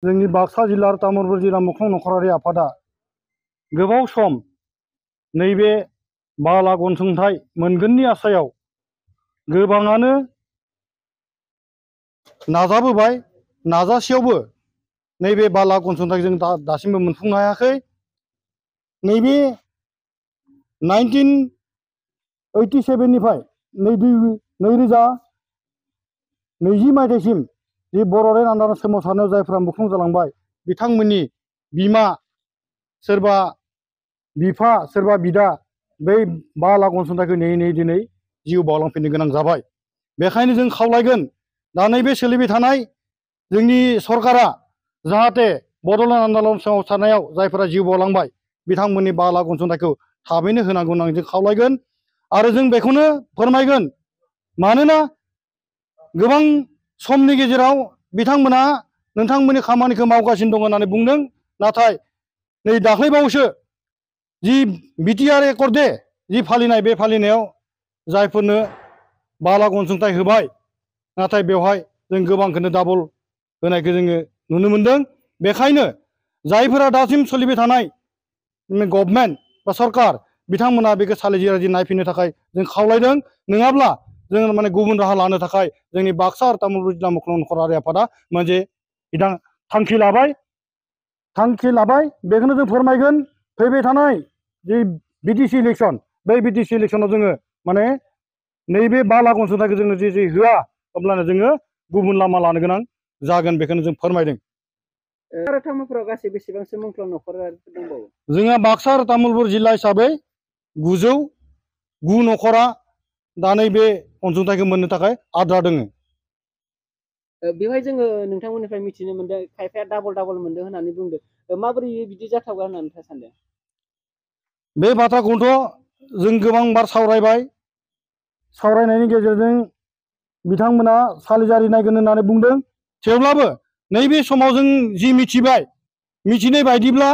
जोंनि बाक्सा जिल्ला तामुलपुर जिल्ला मुख्लं नखरारि आफादा गोबाव सम नैबे बाला अनसुंथाइ मोनगोननि आसायाव गोबाङानो नाजाबोबाय नाजासेयावबो नैबे बाला अनसुंथाइखौ जों दासिमबो मोनफुंनो हायाखै। नैबे 1987 निफ्राय 2020 मायथाइसिम जि बर'लेण्ड आन्दालन सोमावसारनायाव जायफ्रा मुख्लं जालांबाय बिथांमोननि बिमा सोरबा बिफा सोरबा बिदा बै बाला अनसुंथाइखौ नेयै नेयै दिनै जिउ बावलांफिननो गोनां जाबाय। बेखायनो जों खावलायगोन दा नैबे सोलिबाय थानाय जोंनि सरकारा जाहाथे बड'लेण्ड आन्दालन सोमावसारनायाव जायफोरा जिउ बावलांबाय बिथांमोननि बाला अनसुंथाइखौ थाबैनो होनांगौ होननानै जों खावलायगोन। आरो जों बेखौनो फोरमायगोन मानोना गोबां समनि गेजेराव बिथांमोना नोंथांमोननि खामानिखौ मावगासिनो दं होननानै बुंदों, नाथाय नै दाख्लैबावैसो जि बिटिआर एकर्ड दे जि फालिनाय बे फालिनायाव जायफोरनो बाला अनसुंथाइ होबाय नाथाय बेवहाय जों गोबांखौनो डाबल होनायखौ जोङो नुनो मोनदों। बेखायनो जायफोरा दासिम सोलिबाय थानाय गभर्नमेन्ट बा सरकार बिथांमोना बेखौ सालिजारि नायफिननो थाखाय जों खावलायदों। नङाब्ला जों माने गुबुन राहा लानो थाखाय जोंनि बाक्सा आरो तामुलपुर जिल्ला मुख्लं नखरारि आफादा मोनसे थांखि लाबाय। बेखौनो जों फोरमायगोन फैबाय थानाय जि बिटिसि इलेक्सन बै बिटिसि इलेक्सनाव जोङो माने नैबे बाला अनसुंथाइखौ जोंनो जि होआ अब्लानो जोङो गुबुन लामा लानो गोनां जागोन बेखौनो जों फोरमायदों। आरो तामुलपुराव गासै बेसेबांसो मुंख्लं नखरारि दंबावो? जोंहा बाक्सा आरो तामुलपुर जिल्ला हिसाबै 909 नखरा दा नैबे अनसुंथाइखौ मोननो थाखाय आद्रा दोङो। बेवहाय जोङो नोंथांमोननिफ्राय मिथिनो मोनदों खायफाया डाबल मोनदों होननानै बुंदों। माबोरै बिदि जाथावगोन होननानै नोंथाङा सानदों? बे बाथ्राखौथ' जों गोबां बार सावरायबाय। सावरायनायनि गेजेरजों बिथांमोना सालिजारि नायगोन होननानै बुंदों। थेवब्लाबो नैबे समाव जों जि मिथिनाय बायदिब्ला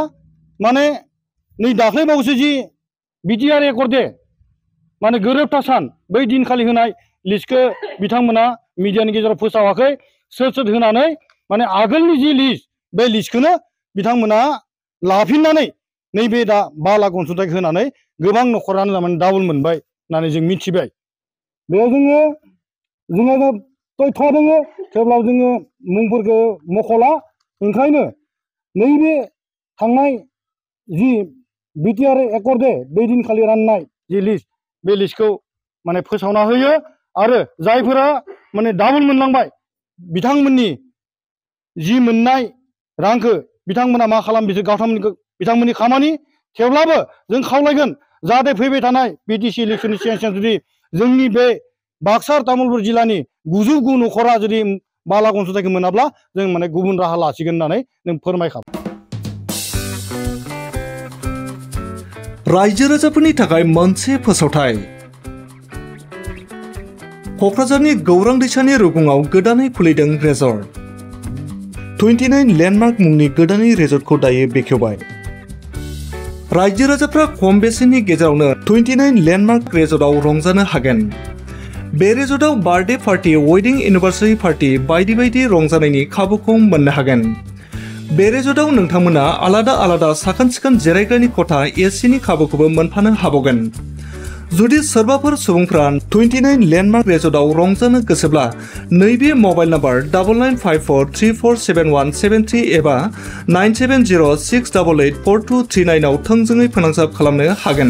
माने नै दाख्लैबावैसो जि बिटिआर एकर्ड दे माने गोरोबथा सान बै दिनखालि होनाय लिस्टखौ बिथांमोना मिडियानि गेजेराव फोसावाखै। सोर होनानै माने आगोलनि जि लिस्ट बे लिस्टखौनो बिथांमोना लाफिननानै नैबे दा बाला अनसुंथाइखौ होनानै गोबां नखरानो माने डाबल मोनबाय होननानै जों मिथिबाय। बेयाव जोङो तथ्य दङ, थेवब्लाबो जोङो मुंफोरखौ मख'ला। ओंखायनो नैबे थांनाय जि बिटिआर एकर्ड दे बै दिनखालि राननाय जि लिस्ट बे लिस्टखौ माने फोसावना होयो आरो जायफोरा माने डाबल मोनलांबाय बिथांमोननि जि मोननाय रांखौ बिथांमोना मा खालाम बिथांमोननि खामानि। थेवब्लाबो जों खावलायगोन जाहाथे फैबाय थानाय बिटिसि इलेक्सननि सिगां जुदि जोंनि बे बाक्सा तामुलपुर जिल्लानि 909 नखरा जुदि बाला अनसुंथाइखौ मोनाब्ला जों माने गुबुन राहा लासिगोन होननानै जों फोरमायखाबाय। रायजो राजाफोरनि थाखाय मोनसे फोसावथाय। क'क्राझारनि गौरां दैसानि रुगुङाव गोदानै खुलिदों रेजर्ट। 29 लेन्डमार्क मुंनि गोदानै रेजर्टखौ दायो बेखेवबाय। रायजो राजाफ्रा खम बेसेननि गेजेरावनो 29 लेन्डमार्क रेजर्टआव रंजानो हागोन। बे रेजर्टआव birthday party, wedding anniversary party बायदि रंजानायनि खाबुखौ मोननो हागोन। बे रेजर्टआव नोंथांमोना आलादा साखोन-सिखोन जिरायग्रानि खथा एसिनि खाबुखौबो मोनफानो हाबावगोन। जुदि सोरबाफोर सुबुंफ्रा 29 लेन्डमार्क रेजर्टआव रंजानो गोसोब्ला नैबे मबाइल नाम्बार 9954347173 एबा 9706884239 आव थोंजोङै फोनांजाब खालामनो हागोन।